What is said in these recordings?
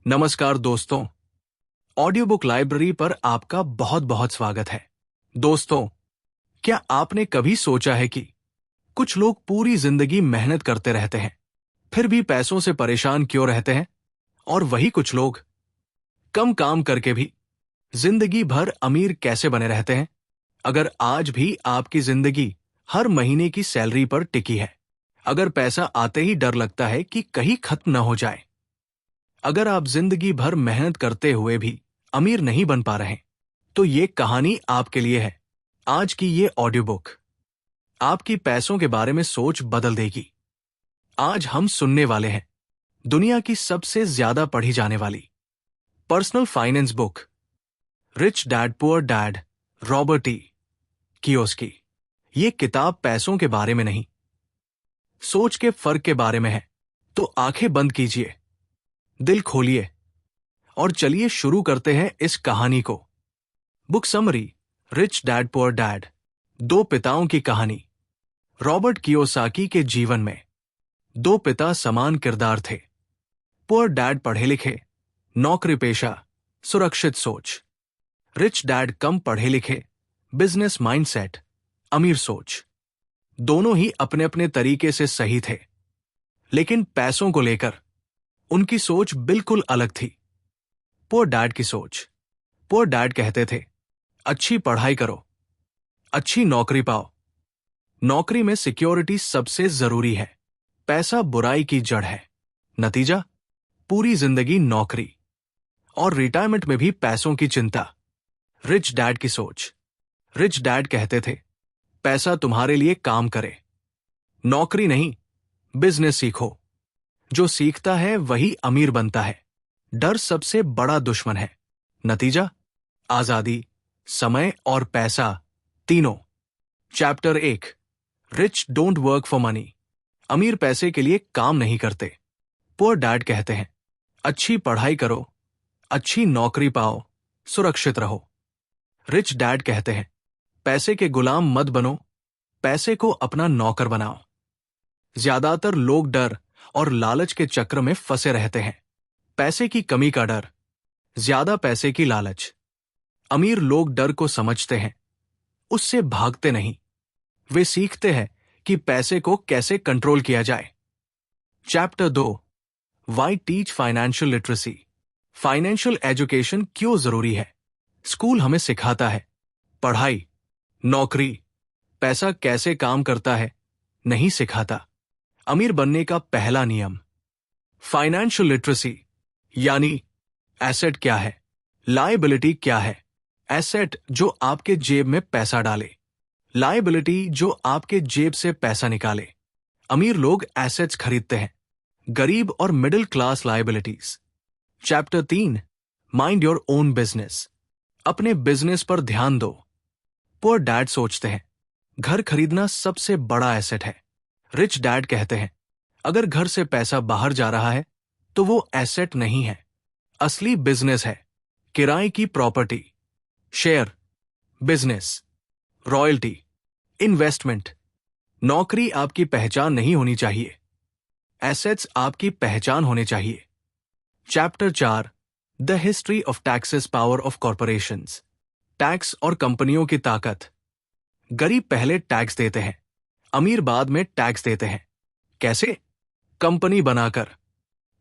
नमस्कार दोस्तों, audio book library पर आपका बहुत बहुत स्वागत है। दोस्तों, क्या आपने कभी सोचा है कि कुछ लोग पूरी जिंदगी मेहनत करते रहते हैं, फिर भी पैसों से परेशान क्यों रहते हैं? और वही कुछ लोग कम काम करके भी जिंदगी भर अमीर कैसे बने रहते हैं? अगर आज भी आपकी जिंदगी हर महीने की सैलरी पर टिकी है, अगर पैसा आते ही डर लगता है कि कहीं खत्म न हो जाए, अगर आप जिंदगी भर मेहनत करते हुए भी अमीर नहीं बन पा रहे, तो ये कहानी आपके लिए है। आज की ये ऑडियो बुक आपकी पैसों के बारे में सोच बदल देगी। आज हम सुनने वाले हैं दुनिया की सबसे ज्यादा पढ़ी जाने वाली personal finance book, rich dad poor dad, Robert T Kiyosaki. ये किताब पैसों के बारे में नहीं, सोच के फर्क के बारे में है। तो आंखें बंद कीजिए, दिल खोलिए और चलिए शुरू करते हैं इस कहानी को। Book summary: rich dad poor dad, दो पिताओं की कहानी। रॉबर्ट कियोसाकी के जीवन में दो पिता समान किरदार थे। पुअर डैड पढ़े लिखे, नौकरी पेशा, सुरक्षित सोच। रिच डैड कम पढ़े लिखे, बिजनेस माइंडसेट, अमीर सोच। दोनों ही अपने अपने तरीके से सही थे, लेकिन पैसों को लेकर उनकी सोच बिल्कुल अलग थी। पुअर डैड की सोच: पुअर डैड कहते थे, अच्छी पढ़ाई करो, अच्छी नौकरी पाओ, नौकरी में सिक्योरिटी सबसे जरूरी है, पैसा बुराई की जड़ है। नतीजा, पूरी जिंदगी नौकरी और रिटायरमेंट में भी पैसों की चिंता। रिच डैड की सोच: रिच डैड कहते थे, पैसा तुम्हारे लिए काम करे, नौकरी नहीं, बिजनेस सीखो, जो सीखता है वही अमीर बनता है, डर सबसे बड़ा दुश्मन है। नतीजा, आजादी, समय और पैसा तीनों। Chapter 1: rich don't work for money. अमीर पैसे के लिए काम नहीं करते। पुअर डैड कहते हैं, अच्छी पढ़ाई करो, अच्छी नौकरी पाओ, सुरक्षित रहो। रिच डैड कहते हैं, पैसे के गुलाम मत बनो, पैसे को अपना नौकर बनाओ। ज्यादातर लोग डर और लालच के चक्र में फंसे रहते हैं। पैसे की कमी का डर, ज्यादा पैसे की लालच। अमीर लोग डर को समझते हैं, उससे भागते नहीं। वे सीखते हैं कि पैसे को कैसे कंट्रोल किया जाए। Chapter 2: why teach financial literacy. Financial education क्यों जरूरी है? स्कूल हमें सिखाता है, पढ़ाई, नौकरी, पैसा कैसे काम करता है नहीं सिखाता। अमीर बनने का पहला नियम: फाइनेंशियल लिटरेसी, यानी एसेट क्या है, लायबिलिटी क्या है। एसेट जो आपके जेब में पैसा डाले, लायबिलिटी जो आपके जेब से पैसा निकाले। अमीर लोग एसेट्स खरीदते हैं, गरीब और middle class liabilities. Chapter 3: mind your own business. अपने बिजनेस पर ध्यान दो। पुअर डैड सोचते हैं, घर खरीदना सबसे बड़ा एसेट है। रिच डैड कहते हैं, अगर घर से पैसा बाहर जा रहा है तो वो एसेट नहीं है, असली बिजनेस है। किराए की property, share, business, royalty, investment. नौकरी आपकी पहचान नहीं होनी चाहिए, एसेट्स आपकी पहचान होने चाहिए। Chapter 4: the history of taxes, power of corporations. Tax और कंपनियों की ताकत। गरीब पहले टैक्स देते हैं, अमीर बाद में टैक्स देते हैं। कैसे? कंपनी बनाकर,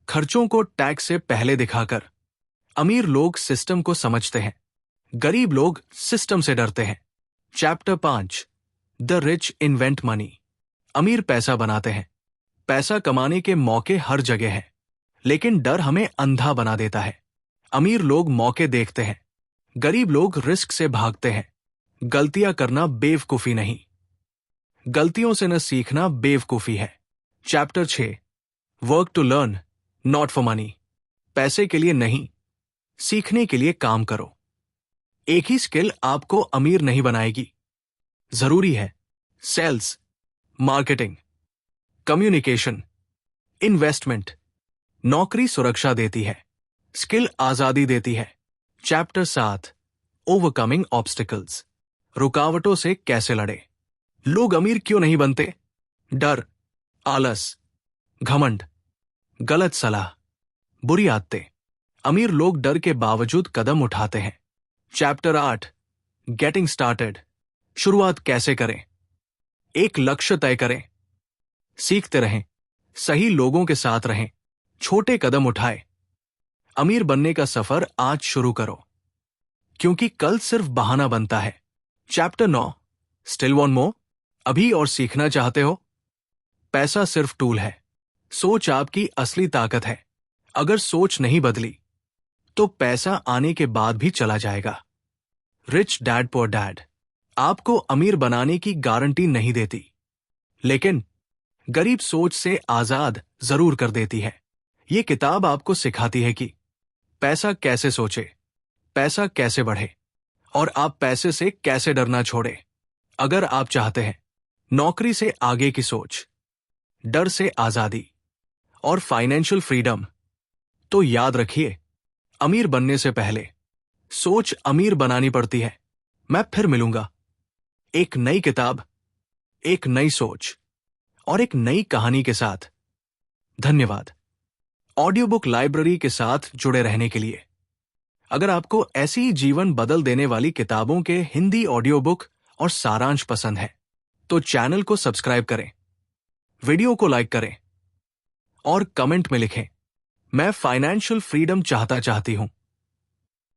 खर्चों को टैक्स से पहले दिखाकर। अमीर लोग सिस्टम को समझते हैं, गरीब लोग सिस्टम से डरते हैं। Chapter 5: the rich invent money. अमीर पैसा बनाते हैं, पैसा कमाने के मौके हर जगह हैं, लेकिन डर हमें अंधा बना देता है। अमीर लोग मौके देखते हैं, गरीब लोग रिस्क से भागते हैं। गलतियां करना बेवकूफी नहीं, गलतियों से न सीखना बेवकूफी है। Chapter 6: work to learn, not for money. पैसे के लिए नहीं, सीखने के लिए काम करो। एक ही स्किल आपको अमीर नहीं बनाएगी, जरूरी है सेल्स, मार्केटिंग, कम्युनिकेशन, इन्वेस्टमेंट। नौकरी सुरक्षा देती है, स्किल आजादी देती है। Chapter 7: overcoming obstacles. रुकावटों से कैसे लड़े। लोग अमीर क्यों नहीं बनते? डर, आलस, घमंड, गलत सलाह, बुरी आदतें। अमीर लोग डर के बावजूद कदम उठाते हैं। Chapter 8, getting started. शुरुआत कैसे करें? एक लक्ष्य तय करें, सीखते रहें, सही लोगों के साथ रहें, छोटे कदम उठाएं। अमीर बनने का सफर आज शुरू करो, क्योंकि कल सिर्फ बहाना बनता है। Chapter 9, still want more? अभी और सीखना चाहते हो? पैसा सिर्फ टूल है, सोच आपकी असली ताकत है। अगर सोच नहीं बदली तो पैसा आने के बाद भी चला जाएगा। रिच डैड पुअर डैड आपको अमीर बनाने की गारंटी नहीं देती, लेकिन गरीब सोच से आजाद जरूर कर देती है। ये किताब आपको सिखाती है कि पैसा कैसे सोचे, पैसा कैसे बढ़े, और आप पैसे से कैसे डरना छोड़े। अगर आप चाहते हैं नौकरी से आगे की सोच, डर से आजादी और फाइनेंशियल फ्रीडम, तो याद रखिए, अमीर बनने से पहले सोच अमीर बनानी पड़ती है। मैं फिर मिलूंगा, एक नई किताब, एक नई सोच और एक नई कहानी के साथ। धन्यवाद। ऑडियो बुक लाइब्रेरी के साथ जुड़े रहने के लिए। अगर आपको ऐसी जीवन बदल देने वाली किताबों के हिंदी ऑडियो बुक और सारांश पसंद है, तो चैनल को सब्सक्राइब करें, वीडियो को लाइक करें और कमेंट में लिखें, मैं फाइनेंशियल फ्रीडम चाहती हूं।